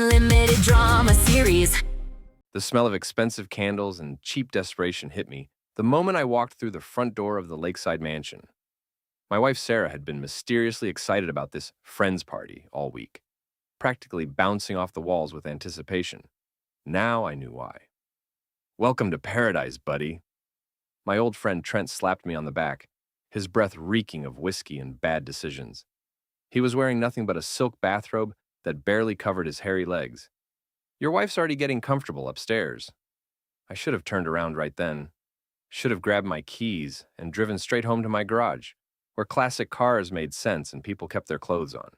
unlimited drama series. The smell of expensive candles and cheap desperation hit me the moment I walked through the front door of the lakeside mansion. My wife Sarah had been mysteriously excited about this friends party all week, practically bouncing off the walls with anticipation. Now I knew why. "Welcome to paradise, buddy." My old friend Trent slapped me on the back, his breath reeking of whiskey and bad decisions. He was wearing nothing but a silk bathrobe that barely covered his hairy legs. "Your wife's already getting comfortable upstairs." I should have turned around right then. Should have grabbed my keys and driven straight home to my garage, where classic cars made sense and people kept their clothes on.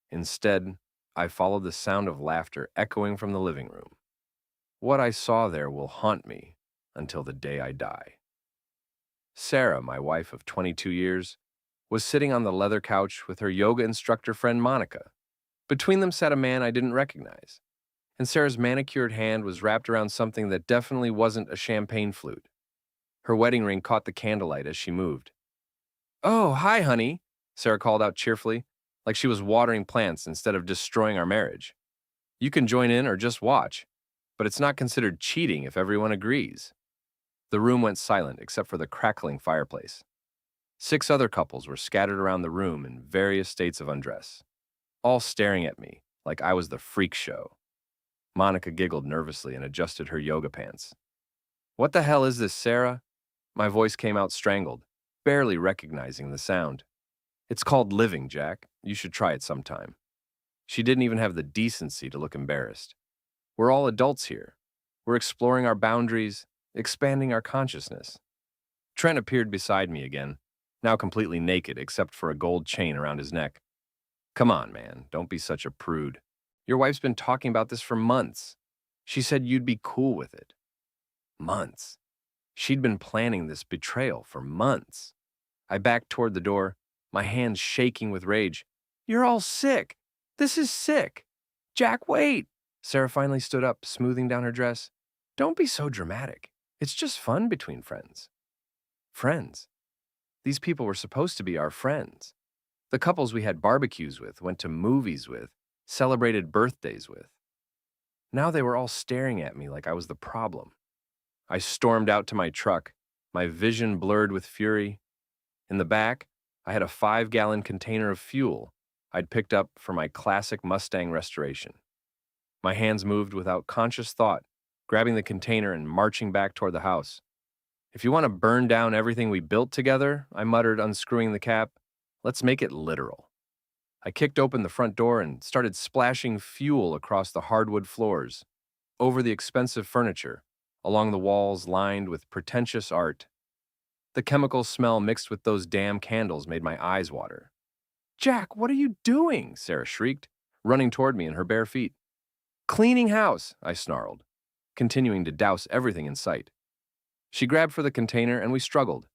Instead, I followed the sound of laughter echoing from the living room. What I saw there will haunt me until the day I die. Sarah, my wife of 22 years, was sitting on the leather couch with her yoga instructor friend Monica. Between them sat a man I didn't recognize, and Sarah's manicured hand was wrapped around something that definitely wasn't a champagne flute. Her wedding ring caught the candlelight as she moved. "Oh, hi, honey," Sarah called out cheerfully, like she was watering plants instead of destroying our marriage. "You can join in or just watch, but it's not considered cheating if everyone agrees." The room went silent except for the crackling fireplace. 6 other couples were scattered around the room in various states of undress, all staring at me like I was the freak show. Monica giggled nervously and adjusted her yoga pants. "What the hell is this, Sarah?" My voice came out strangled, barely recognizing the sound. "It's called living, Jack. You should try it sometime." She didn't even have the decency to look embarrassed. "We're all adults here. We're exploring our boundaries, expanding our consciousness." Trent appeared beside me again, now completely naked except for a gold chain around his neck. "Come on, man, don't be such a prude. Your wife's been talking about this for months. She said you'd be cool with it." Months. She'd been planning this betrayal for months. I backed toward the door, my hands shaking with rage. "You're all sick. This is sick. Jack, wait." Sarah finally stood up, smoothing down her dress. "Don't be so dramatic. It's just fun between friends." Friends? These people were supposed to be our friends. The couples we had barbecues with, went to movies with, celebrated birthdays with. Now they were all staring at me like I was the problem. I stormed out to my truck, my vision blurred with fury. In the back, I had a 5-gallon container of fuel I'd picked up for my classic Mustang restoration. My hands moved without conscious thought, grabbing the container and marching back toward the house. "If you want to burn down everything we built together," I muttered, unscrewing the cap, "let's make it literal." I kicked open the front door and started splashing fuel across the hardwood floors, over the expensive furniture, along the walls lined with pretentious art. The chemical smell mixed with those damn candles made my eyes water. "Jack, what are you doing?" Sarah shrieked, running toward me in her bare feet. "Cleaning house," I snarled, continuing to douse everything in sight. She grabbed for the container and we struggled.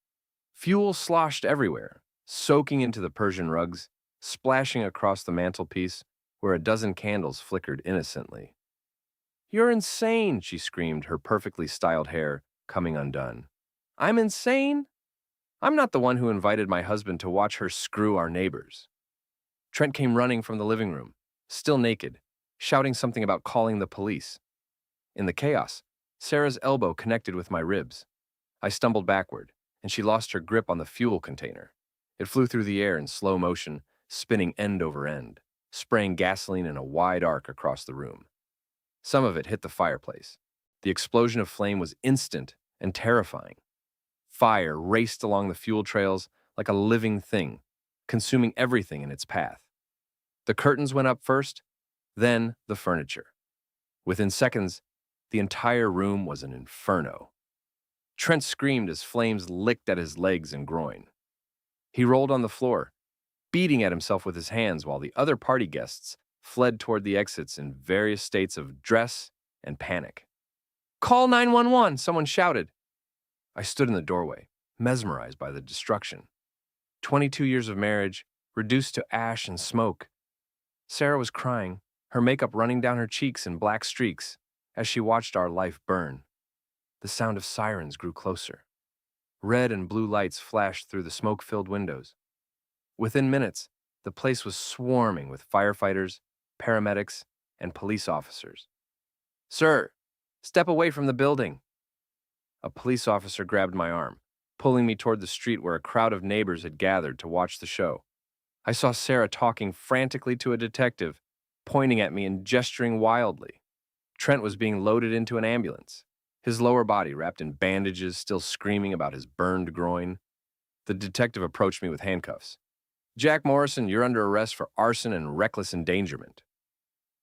Fuel sloshed everywhere, soaking into the Persian rugs, splashing across the mantelpiece where a dozen candles flickered innocently. "You're insane," she screamed, her perfectly styled hair coming undone. "I'm insane? I'm not the one who invited my husband to watch her screw our neighbors." Trent came running from the living room, still naked, shouting something about calling the police. In the chaos, Sarah's elbow connected with my ribs. I stumbled backward, and she lost her grip on the fuel container. It flew through the air in slow motion, spinning end over end, spraying gasoline in a wide arc across the room. Some of it hit the fireplace. The explosion of flame was instant and terrifying. Fire raced along the fuel trails like a living thing, consuming everything in its path. The curtains went up first, then the furniture. Within seconds, the entire room was an inferno. Trent screamed as flames licked at his legs and groin. He rolled on the floor, beating at himself with his hands while the other party guests fled toward the exits in various states of dress and panic. "Call 911, someone shouted. I stood in the doorway, mesmerized by the destruction. 22 years of marriage, reduced to ash and smoke. Sarah was crying, her makeup running down her cheeks in black streaks as she watched our life burn. The sound of sirens grew closer. Red and blue lights flashed through the smoke-filled windows. Within minutes, the place was swarming with firefighters, paramedics, and police officers. "Sir, step away from the building." A police officer grabbed my arm, pulling me toward the street where a crowd of neighbors had gathered to watch the show. I saw Sarah talking frantically to a detective, pointing at me and gesturing wildly. Trent was being loaded into an ambulance, his lower body wrapped in bandages, still screaming about his burned groin. The detective approached me with handcuffs. "Jack Morrison, you're under arrest for arson and reckless endangerment."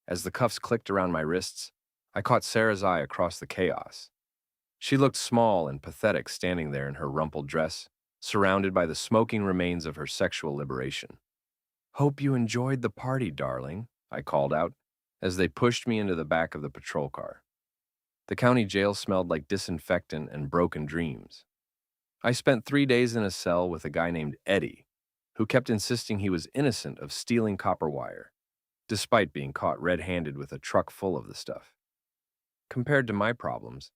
As the cuffs clicked around my wrists, I caught Sarah's eye across the chaos. She looked small and pathetic standing there in her rumpled dress, surrounded by the smoking remains of her sexual liberation. "Hope you enjoyed the party, darling," I called out as they pushed me into the back of the patrol car. The county jail smelled like disinfectant and broken dreams. I spent 3 days in a cell with a guy named Eddie, who kept insisting he was innocent of stealing copper wire, despite being caught red-handed with a truck full of the stuff. Compared to my problems,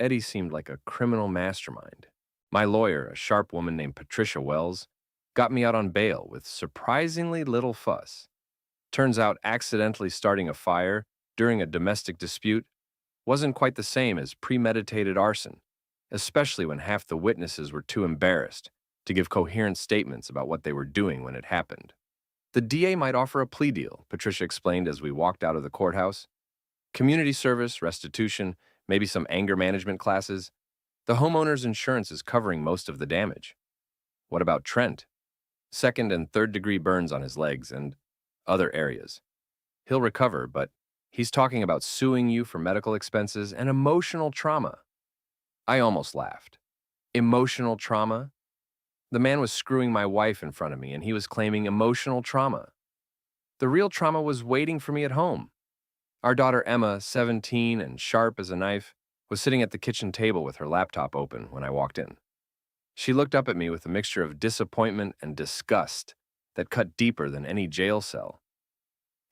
Eddie seemed like a criminal mastermind. My lawyer, a sharp woman named Patricia Wells, got me out on bail with surprisingly little fuss. Turns out accidentally starting a fire during a domestic dispute wasn't quite the same as premeditated arson, especially when half the witnesses were too embarrassed to give coherent statements about what they were doing when it happened. "The DA might offer a plea deal," Patricia explained as we walked out of the courthouse. "Community service, restitution, maybe some anger management classes. The homeowner's insurance is covering most of the damage." "What about Trent?" "Second and third degree burns on his legs and other areas. He'll recover, but he's talking about suing you for medical expenses and emotional trauma." I almost laughed. Emotional trauma? The man was screwing my wife in front of me, and he was claiming emotional trauma. The real trauma was waiting for me at home. Our daughter Emma, 17 and sharp as a knife, was sitting at the kitchen table with her laptop open when I walked in. She looked up at me with a mixture of disappointment and disgust that cut deeper than any jail cell.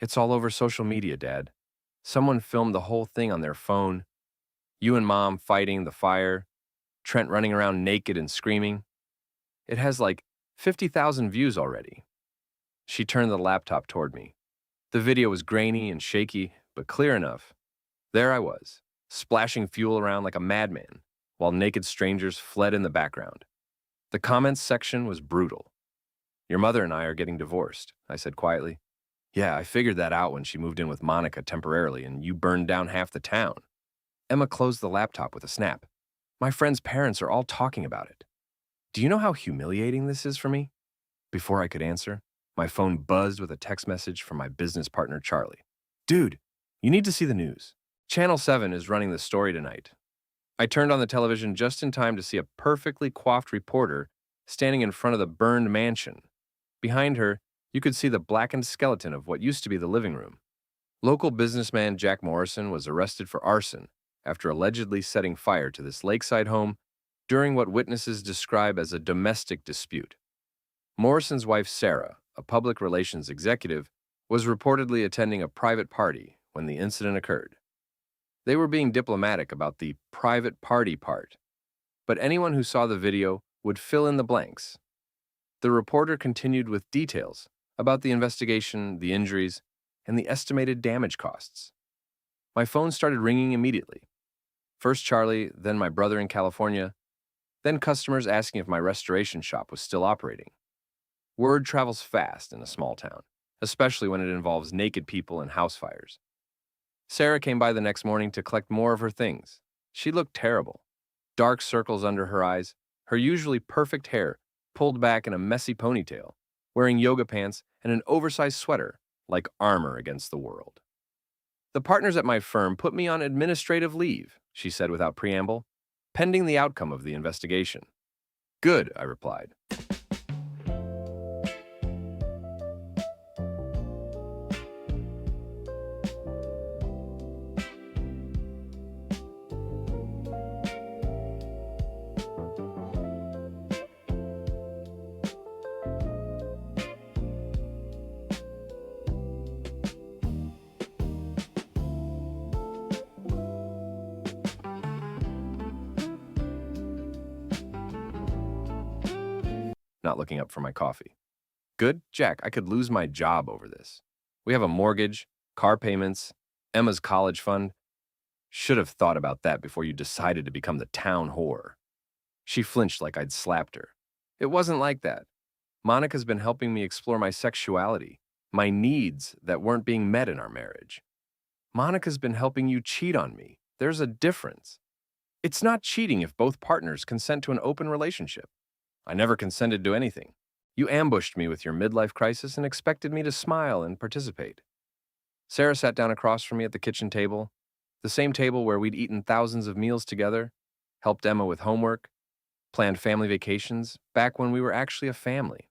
"It's all over social media, Dad. Someone filmed the whole thing on their phone. You and Mom fighting the fire, Trent running around naked and screaming. It has like 50,000 views already." She turned the laptop toward me. The video was grainy and shaky, but clear enough. There I was, splashing fuel around like a madman, while naked strangers fled in the background. The comments section was brutal. "Your mother and I are getting divorced," I said quietly. "Yeah, I figured that out when she moved in with Monica temporarily and you burned down half the town." Emma closed the laptop with a snap. "My friend's parents are all talking about it. Do you know how humiliating this is for me?" Before I could answer, my phone buzzed with a text message from my business partner, Charlie. "Dude, you need to see the news. Channel 7 is running the story tonight." I turned on the television just in time to see a perfectly coiffed reporter standing in front of the burned mansion. Behind her, you could see the blackened skeleton of what used to be the living room. Local businessman Jack Morrison was arrested for arson after allegedly setting fire to this lakeside home during what witnesses describe as a domestic dispute. Morrison's wife, Sarah, a public relations executive, was reportedly attending a private party when the incident occurred. They were being diplomatic about the private party part, but anyone who saw the video would fill in the blanks. The reporter continued with details about the investigation, the injuries, and the estimated damage costs. My phone started ringing immediately. First Charlie, then my brother in California, then customers asking if my restoration shop was still operating. Word travels fast in a small town, especially when it involves naked people and house fires. Sarah came by the next morning to collect more of her things. She looked terrible. Dark circles under her eyes, her usually perfect hair pulled back in a messy ponytail, wearing yoga pants and an oversized sweater like armor against the world. "The partners at my firm put me on administrative leave," she said without preamble, "pending the outcome of the investigation." "Good," I replied. Not looking up for my coffee. "Good, Jack, I could lose my job over this. We have a mortgage, Car payments, Emma's college fund. Should have thought about that before you decided to become the town whore. She flinched like I'd slapped her. It wasn't like that. Monica's been helping me explore my sexuality, my needs that weren't being met in our marriage. Monica's been helping you cheat on me. There's a difference. It's not cheating if both partners consent to an open relationship. I never consented to anything. You ambushed me with your midlife crisis and expected me to smile and participate. Sarah sat down across from me at the kitchen table, the same table where we'd eaten thousands of meals together, helped Emma with homework, planned family vacations back when we were actually a family.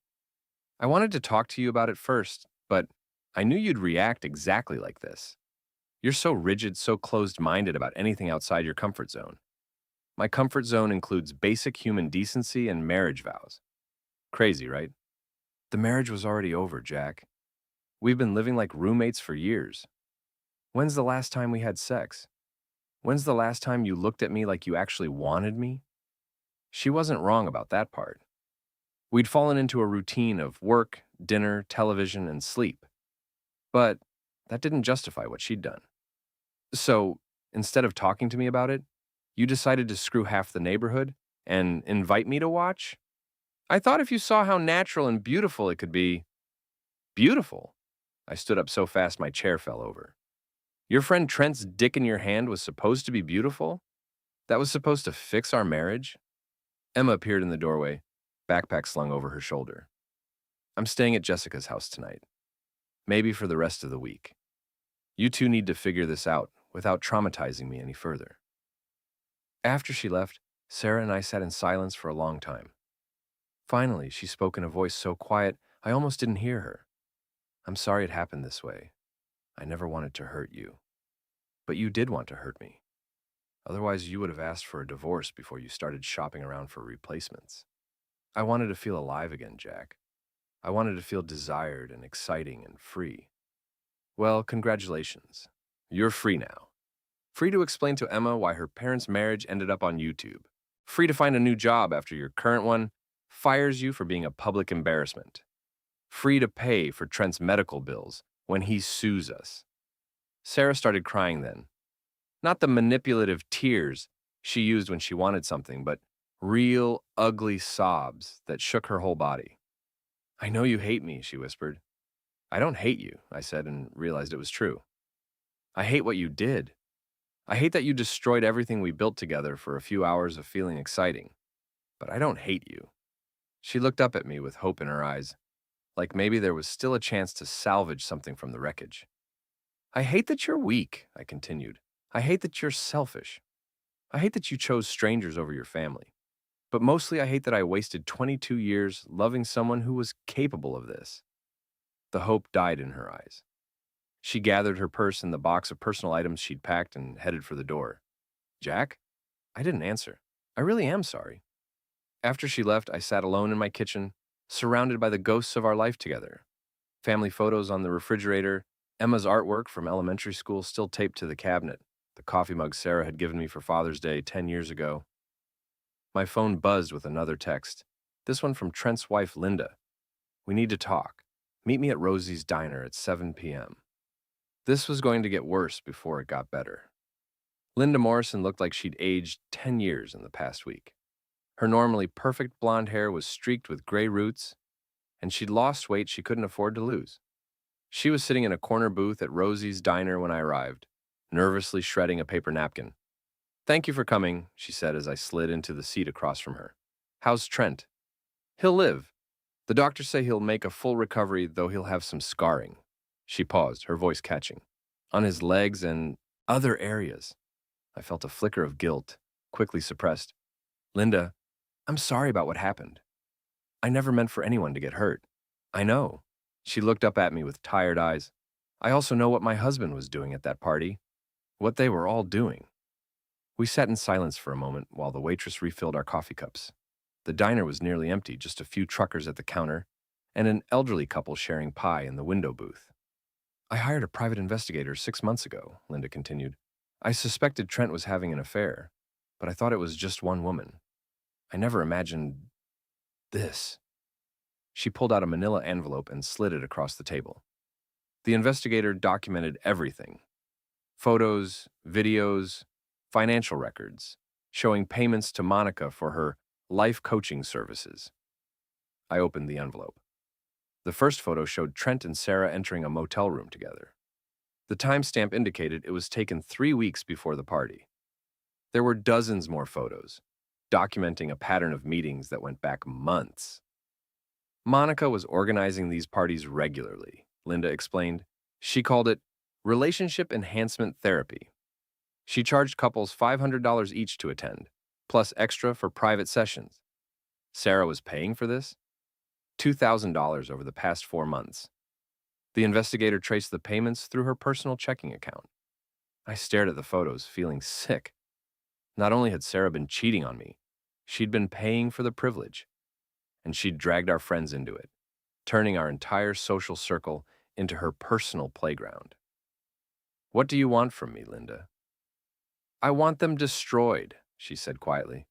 I wanted to talk to you about it first, but I knew you'd react exactly like this. You're so rigid, so closed-minded about anything outside your comfort zone. My comfort zone includes basic human decency and marriage vows. Crazy, right? The marriage was already over, Jack. We've been living like roommates for years. When's the last time we had sex? When's the last time you looked at me like you actually wanted me? She wasn't wrong about that part. We'd fallen into a routine of work, dinner, television, and sleep. But that didn't justify what she'd done. So, instead of talking to me about it, you decided to screw half the neighborhood and invite me to watch? I thought if you saw how natural and beautiful it could be. Beautiful? I stood up so fast my chair fell over. Your friend Trent's dick in your hand was supposed to be beautiful? That was supposed to fix our marriage? Emma appeared in the doorway, backpack slung over her shoulder. I'm staying at Jessica's house tonight. Maybe for the rest of the week. You two need to figure this out without traumatizing me any further. After she left, Sarah and I sat in silence for a long time. Finally, she spoke in a voice so quiet I almost didn't hear her. I'm sorry it happened this way. I never wanted to hurt you. But you did want to hurt me. Otherwise, you would have asked for a divorce before you started shopping around for replacements. I wanted to feel alive again, Jack. I wanted to feel desired and exciting and free. Well, congratulations. You're free now. Free to explain to Emma why her parents' marriage ended up on YouTube. Free to find a new job after your current one fires you for being a public embarrassment. Free to pay for Trent's medical bills when he sues us. Sarah started crying then. Not the manipulative tears she used when she wanted something, but real, ugly sobs that shook her whole body. I know you hate me, she whispered. I don't hate you, I said, and realized it was true. I hate what you did. I hate that you destroyed everything we built together for a few hours of feeling exciting. But I don't hate you. She looked up at me with hope in her eyes, like maybe there was still a chance to salvage something from the wreckage. I hate that you're weak, I continued. I hate that you're selfish. I hate that you chose strangers over your family. But mostly I hate that I wasted 22 years loving someone who was capable of this. The hope died in her eyes. She gathered her purse and the box of personal items she'd packed and headed for the door. Jack? I didn't answer. I really am sorry. After she left, I sat alone in my kitchen, surrounded by the ghosts of our life together. Family photos on the refrigerator, Emma's artwork from elementary school still taped to the cabinet, the coffee mug Sarah had given me for Father's Day 10 years ago. My phone buzzed with another text, this one from Trent's wife, Linda. We need to talk. Meet me at Rosie's Diner at 7 p.m. This was going to get worse before it got better. Linda Morrison looked like she'd aged 10 years in the past week. Her normally perfect blonde hair was streaked with gray roots, and she'd lost weight she couldn't afford to lose. She was sitting in a corner booth at Rosie's Diner when I arrived, nervously shredding a paper napkin. Thank you for coming, she said as I slid into the seat across from her. How's Trent? He'll live. The doctors say he'll make a full recovery, though he'll have some scarring. She paused, her voice catching. On his legs and other areas. I felt a flicker of guilt, quickly suppressed. Linda, I'm sorry about what happened. I never meant for anyone to get hurt. I know. She looked up at me with tired eyes. I also know what my husband was doing at that party. What they were all doing. We sat in silence for a moment while the waitress refilled our coffee cups. The diner was nearly empty, just a few truckers at the counter, and an elderly couple sharing pie in the window booth. I hired a private investigator 6 months ago, Linda continued. I suspected Trent was having an affair, but I thought it was just one woman. I never imagined this. She pulled out a manila envelope and slid it across the table. The investigator documented everything: photos, videos, financial records, showing payments to Monica for her life coaching services. I opened the envelope. The first photo showed Trent and Sarah entering a motel room together. The timestamp indicated it was taken 3 weeks before the party. There were dozens more photos, documenting a pattern of meetings that went back months. Monica was organizing these parties regularly, Linda explained. She called it relationship enhancement therapy. She charged couples $500 each to attend, plus extra for private sessions. Sarah was paying for this? $2,000 over the past 4 months. The investigator traced the payments through her personal checking account. I stared at the photos, feeling sick. Not only had Sarah been cheating on me, she'd been paying for the privilege, and she'd dragged our friends into it, turning our entire social circle into her personal playground. What do you want from me, Linda? I want them destroyed, she said quietly.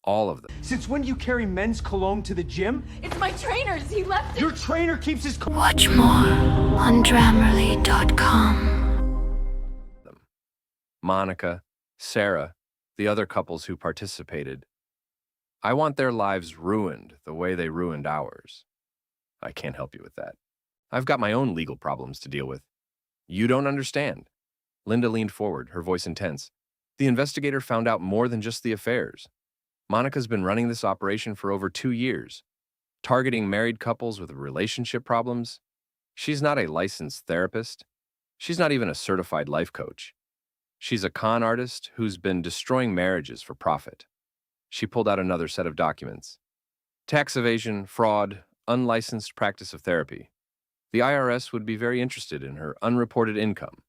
All of them. Since when do you carry men's cologne to the gym? It's my trainer's. He left it. Your trainer keeps his cologne. Watch more on Grammarly.com. Monica, Sarah, the other couples who participated. I want their lives ruined the way they ruined ours. I can't help you with that. I've got my own legal problems to deal with. You don't understand. Linda leaned forward, her voice intense. The investigator found out more than just the affairs. Monica's been running this operation for over 2 years, targeting married couples with relationship problems. She's not a licensed therapist. She's not even a certified life coach. She's a con artist who's been destroying marriages for profit. She pulled out another set of documents. Tax evasion, fraud, unlicensed practice of therapy. The IRS would be very interested in her unreported income.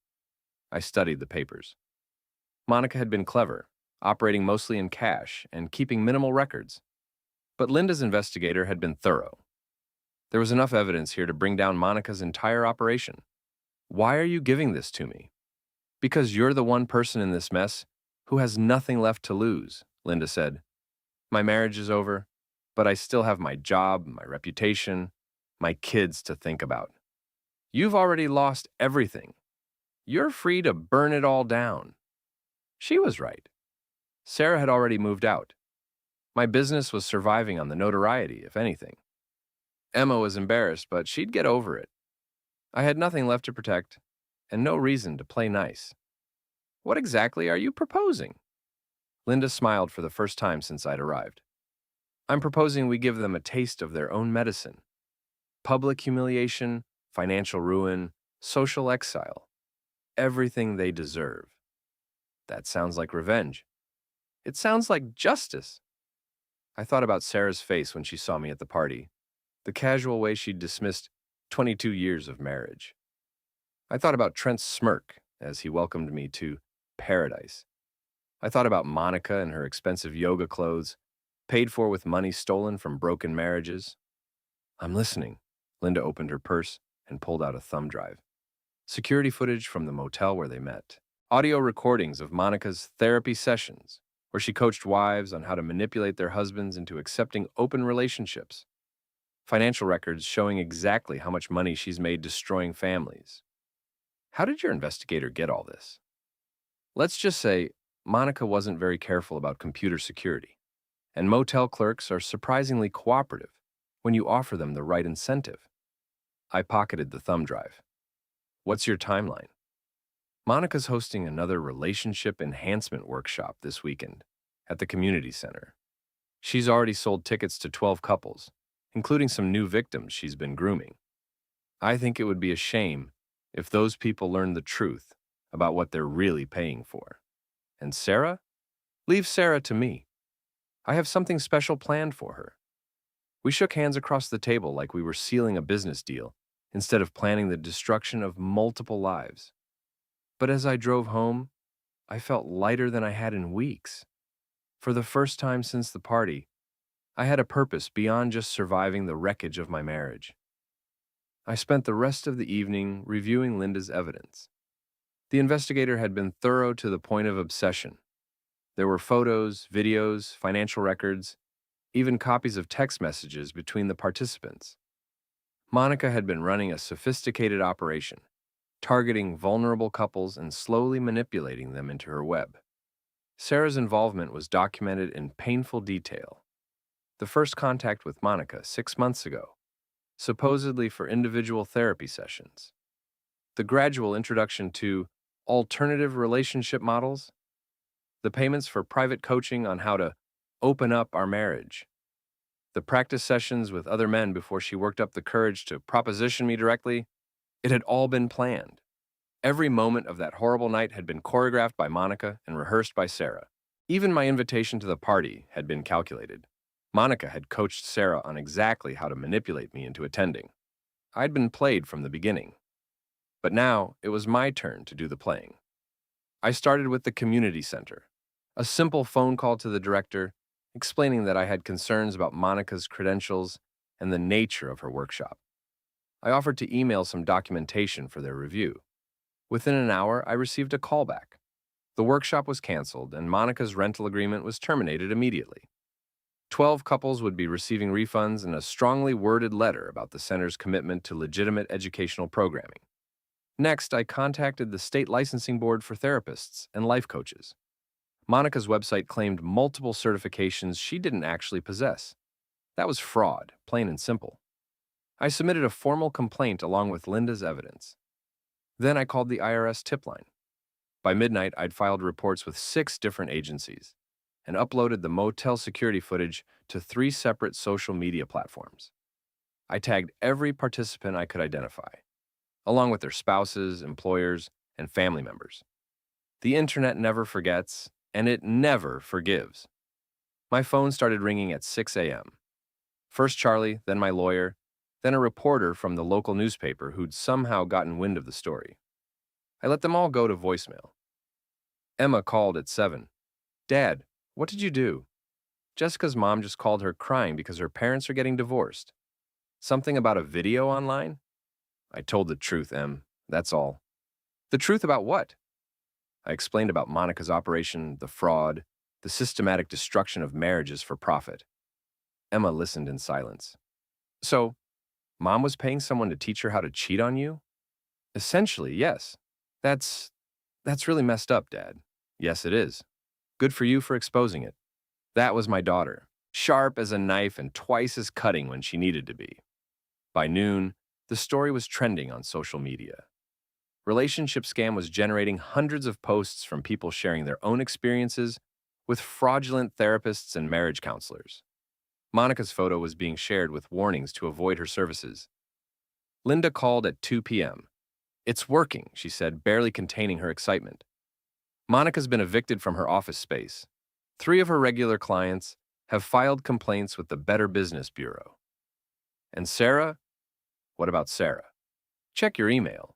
I studied the papers. Monica had been clever, operating mostly in cash and keeping minimal records. But Linda's investigator had been thorough. There was enough evidence here to bring down Monica's entire operation. Why are you giving this to me? Because you're the one person in this mess who has nothing left to lose, Linda said. My marriage is over, but I still have my job, my reputation, my kids to think about. You've already lost everything. You're free to burn it all down. She was right. Sarah had already moved out. My business was surviving on the notoriety, if anything. Emma was embarrassed, but she'd get over it. I had nothing left to protect, and no reason to play nice. What exactly are you proposing? Linda smiled for the first time since I'd arrived. I'm proposing we give them a taste of their own medicine. Public humiliation, financial ruin, social exile. Everything they deserve. That sounds like revenge. It sounds like justice. I thought about Sarah's face when she saw me at the party, the casual way she'd dismissed 22 years of marriage. I thought about Trent's smirk as he welcomed me to paradise. I thought about Monica and her expensive yoga clothes, paid for with money stolen from broken marriages. I'm listening. Linda opened her purse and pulled out a thumb drive. Security footage from the motel where they met. Audio recordings of Monica's therapy sessions, where she coached wives on how to manipulate their husbands into accepting open relationships. Financial records showing exactly how much money she's made destroying families. How did your investigator get all this? Let's just say Monica wasn't very careful about computer security, and motel clerks are surprisingly cooperative when you offer them the right incentive. I pocketed the thumb drive. What's your timeline? Monica's hosting another relationship enhancement workshop this weekend at the community center. She's already sold tickets to 12 couples, including some new victims she's been grooming. I think it would be a shame if those people learned the truth about what they're really paying for. And Sarah? Leave Sarah to me. I have something special planned for her. We shook hands across the table like we were sealing a business deal instead of planning the destruction of multiple lives. But as I drove home, I felt lighter than I had in weeks. For the first time since the party, I had a purpose beyond just surviving the wreckage of my marriage. I spent the rest of the evening reviewing Linda's evidence. The investigator had been thorough to the point of obsession. There were photos, videos, financial records, even copies of text messages between the participants. Monica had been running a sophisticated operation, targeting vulnerable couples and slowly manipulating them into her web. Sarah's involvement was documented in painful detail. The first contact with Monica 6 months ago, supposedly for individual therapy sessions. The gradual introduction to alternative relationship models, the payments for private coaching on how to open up our marriage, the practice sessions with other men before she worked up the courage to proposition me directly. It had all been planned. Every moment of that horrible night had been choreographed by Monica and rehearsed by Sarah. Even my invitation to the party had been calculated. Monica had coached Sarah on exactly how to manipulate me into attending. I'd been played from the beginning. But now it was my turn to do the playing. I started with the community center, a simple phone call to the director, explaining that I had concerns about Monica's credentials and the nature of her workshop. I offered to email some documentation for their review. Within an hour, I received a callback. The workshop was canceled, and Monica's rental agreement was terminated immediately. 12 couples would be receiving refunds and a strongly worded letter about the center's commitment to legitimate educational programming. Next, I contacted the state licensing board for therapists and life coaches. Monica's website claimed multiple certifications she didn't actually possess. That was fraud, plain and simple. I submitted a formal complaint along with Linda's evidence. Then I called the IRS tip line. By midnight, I'd filed reports with 6 different agencies and uploaded the motel security footage to 3 separate social media platforms. I tagged every participant I could identify, along with their spouses, employers, and family members. The internet never forgets, and it never forgives. My phone started ringing at 6 a.m. First Charlie, then my lawyer, then a reporter from the local newspaper who'd somehow gotten wind of the story. I let them all go to voicemail. Emma called at 7. "Dad, what did you do?" Jessica's mom just called her crying because her parents are getting divorced. "Something about a video online?" I told the truth, Em. That's all. "The truth about what?" I explained about Monica's operation, the fraud, the systematic destruction of marriages for profit. Emma listened in silence. "So, Mom was paying someone to teach her how to cheat on you?" "Essentially, yes. That's really messed up, Dad." "Yes, it is. Good for you for exposing it." That was my daughter, sharp as a knife and twice as cutting when she needed to be. By noon, the story was trending on social media. Relationship Scam was generating hundreds of posts from people sharing their own experiences with fraudulent therapists and marriage counselors. Monica's photo was being shared with warnings to avoid her services. Linda called at 2 p.m. "It's working," she said, barely containing her excitement. Monica's been evicted from her office space. 3 of her regular clients have filed complaints with the Better Business Bureau. And Sarah? What about Sarah? Check your email.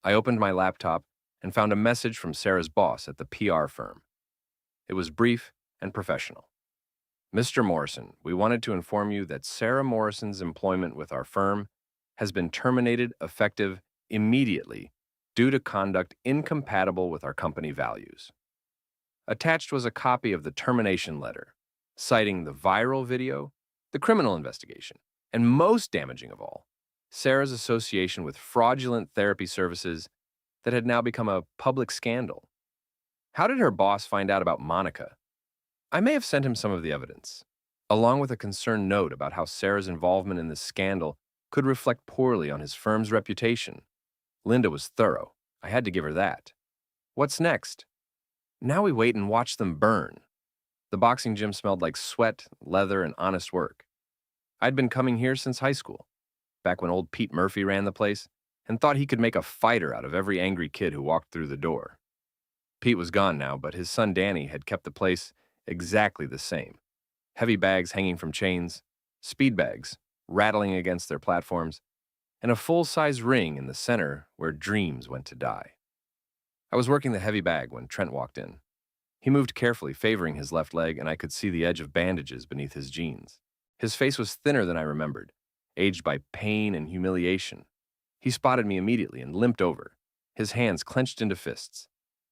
I opened my laptop and found a message from Sarah's boss at the PR firm. It was brief and professional. "Mr. Morrison, we wanted to inform you that Sarah Morrison's employment with our firm has been terminated effective immediately due to conduct incompatible with our company values." Attached was a copy of the termination letter, citing the viral video, the criminal investigation, and most damaging of all, Sarah's association with fraudulent therapy services that had now become a public scandal. How did her boss find out about Monica? I may have sent him some of the evidence, along with a concerned note about how Sarah's involvement in this scandal could reflect poorly on his firm's reputation. Linda was thorough. I had to give her that. What's next? Now we wait and watch them burn. The boxing gym smelled like sweat, leather, and honest work. I'd been coming here since high school, back when old Pete Murphy ran the place, and thought he could make a fighter out of every angry kid who walked through the door. Pete was gone now, but his son Danny had kept the place exactly the same. Heavy bags hanging from chains, speed bags rattling against their platforms, and a full-size ring in the center where dreams went to die. I was working the heavy bag when Trent walked in. He moved carefully, favoring his left leg, and I could see the edge of bandages beneath his jeans. His face was thinner than I remembered, aged by pain and humiliation. He spotted me immediately and limped over, his hands clenched into fists.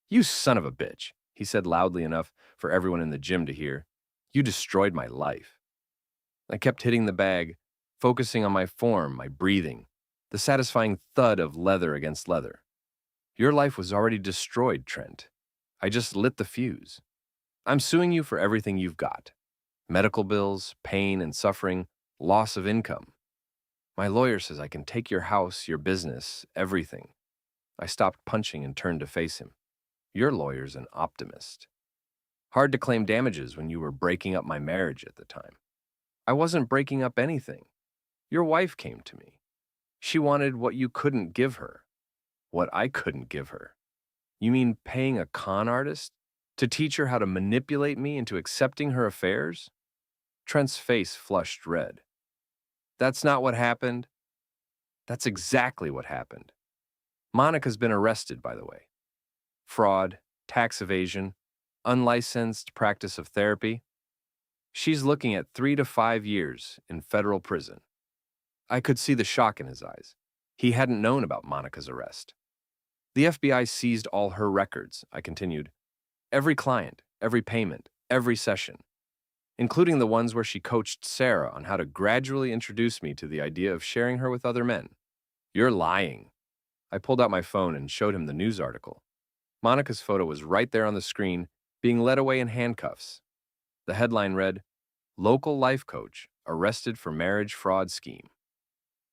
"You son of a bitch," he said loudly enough for everyone in the gym to hear. "You destroyed my life." I kept hitting the bag, focusing on my form, my breathing, the satisfying thud of leather against leather. Your life was already destroyed, Trent. I just lit the fuse. I'm suing you for everything you've got. Medical bills, pain and suffering, loss of income. My lawyer says I can take your house, your business, everything. I stopped punching and turned to face him. Your lawyer's an optimist. Hard to claim damages when you were breaking up my marriage at the time. I wasn't breaking up anything. Your wife came to me. She wanted what you couldn't give her. What I couldn't give her. You mean paying a con artist to teach her how to manipulate me into accepting her affairs? Trent's face flushed red. That's not what happened. That's exactly what happened. Monica's been arrested, by the way. Fraud, tax evasion, unlicensed practice of therapy. She's looking at 3 to 5 years in federal prison. I could see the shock in his eyes. He hadn't known about Monica's arrest. The FBI seized all her records, I continued. Every client, every payment, every session, including the ones where she coached Sarah on how to gradually introduce me to the idea of sharing her with other men. You're lying. I pulled out my phone and showed him the news article. Monica's photo was right there on the screen, being led away in handcuffs. The headline read, "Local life coach arrested for marriage fraud scheme."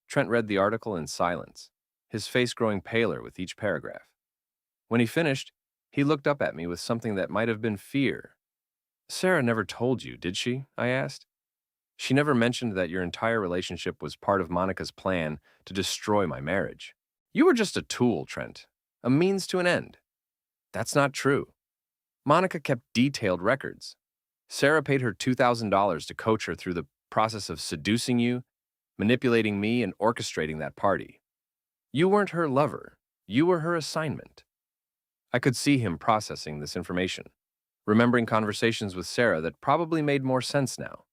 Trent read the article in silence, his face growing paler with each paragraph. When he finished, he looked up at me with something that might have been fear. Sarah never told you, did she? I asked. She never mentioned that your entire relationship was part of Monica's plan to destroy my marriage. You were just a tool, Trent, a means to an end. That's not true. Monica kept detailed records. Sarah paid her $2,000 to coach her through the process of seducing you, manipulating me, and orchestrating that party. You weren't her lover. You were her assignment. I could see him processing this information, remembering conversations with Sarah that probably made more sense now.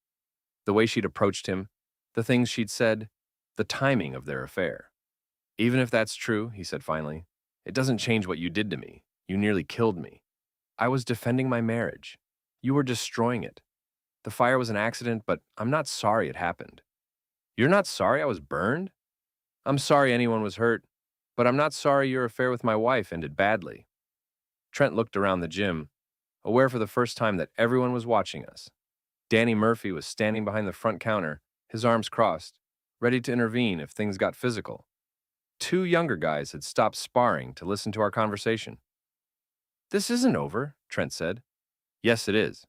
The way she'd approached him, the things she'd said, the timing of their affair. Even if that's true, he said finally, it doesn't change what you did to me. You nearly killed me. I was defending my marriage. You were destroying it. The fire was an accident, but I'm not sorry it happened. You're not sorry I was burned? I'm sorry anyone was hurt, but I'm not sorry your affair with my wife ended badly. Trent looked around the gym, aware for the first time that everyone was watching us. Danny Murphy was standing behind the front counter, his arms crossed, ready to intervene if things got physical. 2 younger guys had stopped sparring to listen to our conversation. This isn't over, Trent said. Yes, it is.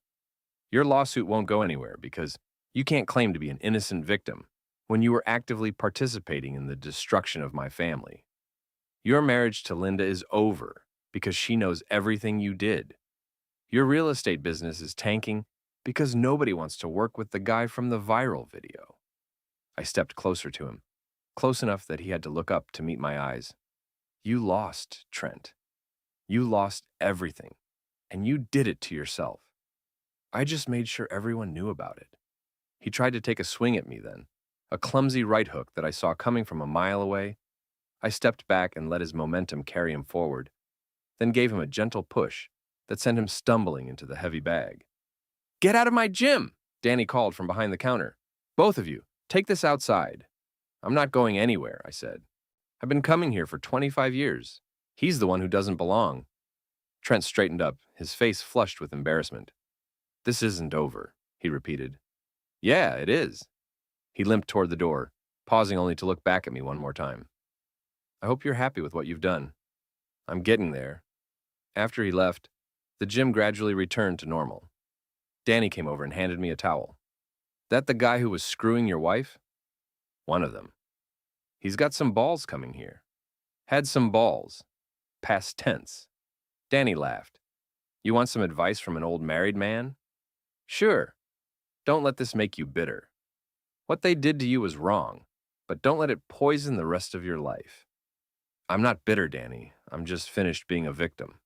Your lawsuit won't go anywhere because you can't claim to be an innocent victim when you were actively participating in the destruction of my family. Your marriage to Linda is over because she knows everything you did. Your real estate business is tanking because nobody wants to work with the guy from the viral video. I stepped closer to him, close enough that he had to look up to meet my eyes. You lost, Trent. You lost everything, and you did it to yourself. I just made sure everyone knew about it. He tried to take a swing at me then, a clumsy right hook that I saw coming from a mile away. I stepped back and let his momentum carry him forward, then gave him a gentle push that sent him stumbling into the heavy bag. Get out of my gym, Danny called from behind the counter. Both of you, take this outside. I'm not going anywhere, I said. I've been coming here for 25 years. He's the one who doesn't belong. Trent straightened up, his face flushed with embarrassment. This isn't over, he repeated. Yeah, it is. He limped toward the door, pausing only to look back at me one more time. I hope you're happy with what you've done. I'm getting there. After he left, the gym gradually returned to normal. Danny came over and handed me a towel. That the guy who was screwing your wife? One of them. He's got some balls coming here. Had some balls. Past tense. Danny laughed. You want some advice from an old married man? Sure. Don't let this make you bitter. What they did to you was wrong, but don't let it poison the rest of your life. I'm not bitter, Danny. I'm just finished being a victim.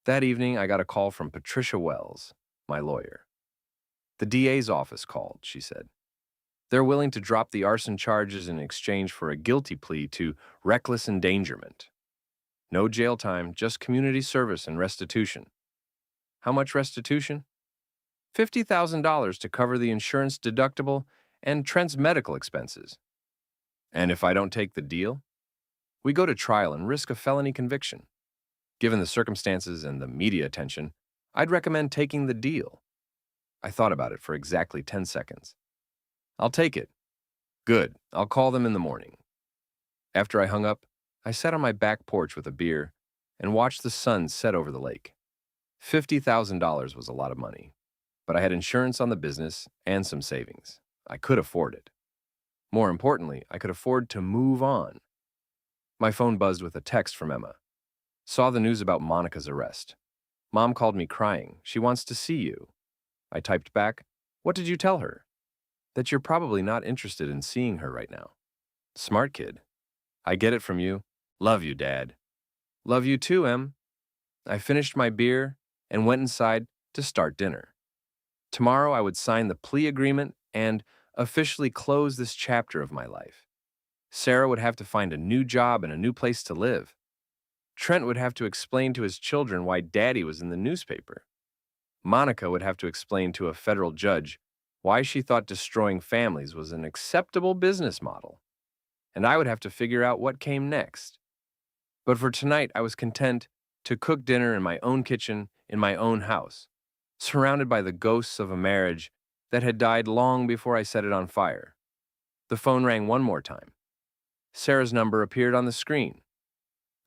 That evening, I got a call from Patricia Wells, my lawyer. The DA's office called, she said. They're willing to drop the arson charges in exchange for a guilty plea to reckless endangerment. No jail time, just community service and restitution. How much restitution? $50,000 to cover the insurance deductible and Trent's medical expenses. And if I don't take the deal? We go to trial and risk a felony conviction. Given the circumstances and the media attention, I'd recommend taking the deal. I thought about it for exactly 10 seconds. I'll take it. Good, I'll call them in the morning. After I hung up, I sat on my back porch with a beer and watched the sun set over the lake. $50,000 was a lot of money, but I had insurance on the business and some savings. I could afford it. More importantly, I could afford to move on. My phone buzzed with a text from Emma. Saw the news about Monica's arrest. Mom called me crying. She wants to see you. I typed back, "What did you tell her?" "That you're probably not interested in seeing her right now." "Smart kid. I get it from you. Love you, Dad." "Love you too, Em." I finished my beer and went inside to start dinner. Tomorrow I would sign the plea agreement and officially close this chapter of my life. Sarah would have to find a new job and a new place to live. Trent would have to explain to his children why Daddy was in the newspaper. Monica would have to explain to a federal judge why she thought destroying families was an acceptable business model. And I would have to figure out what came next. But for tonight, I was content to cook dinner in my own kitchen, in my own house, surrounded by the ghosts of a marriage that had died long before I set it on fire. The phone rang one more time. Sarah's number appeared on the screen.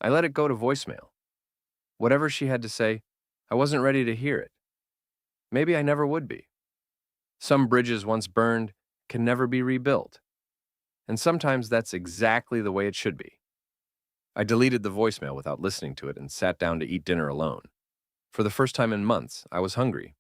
I let it go to voicemail. Whatever she had to say, I wasn't ready to hear it. Maybe I never would be. Some bridges once burned can never be rebuilt. And sometimes that's exactly the way it should be. I deleted the voicemail without listening to it and sat down to eat dinner alone. For the first time in months, I was hungry.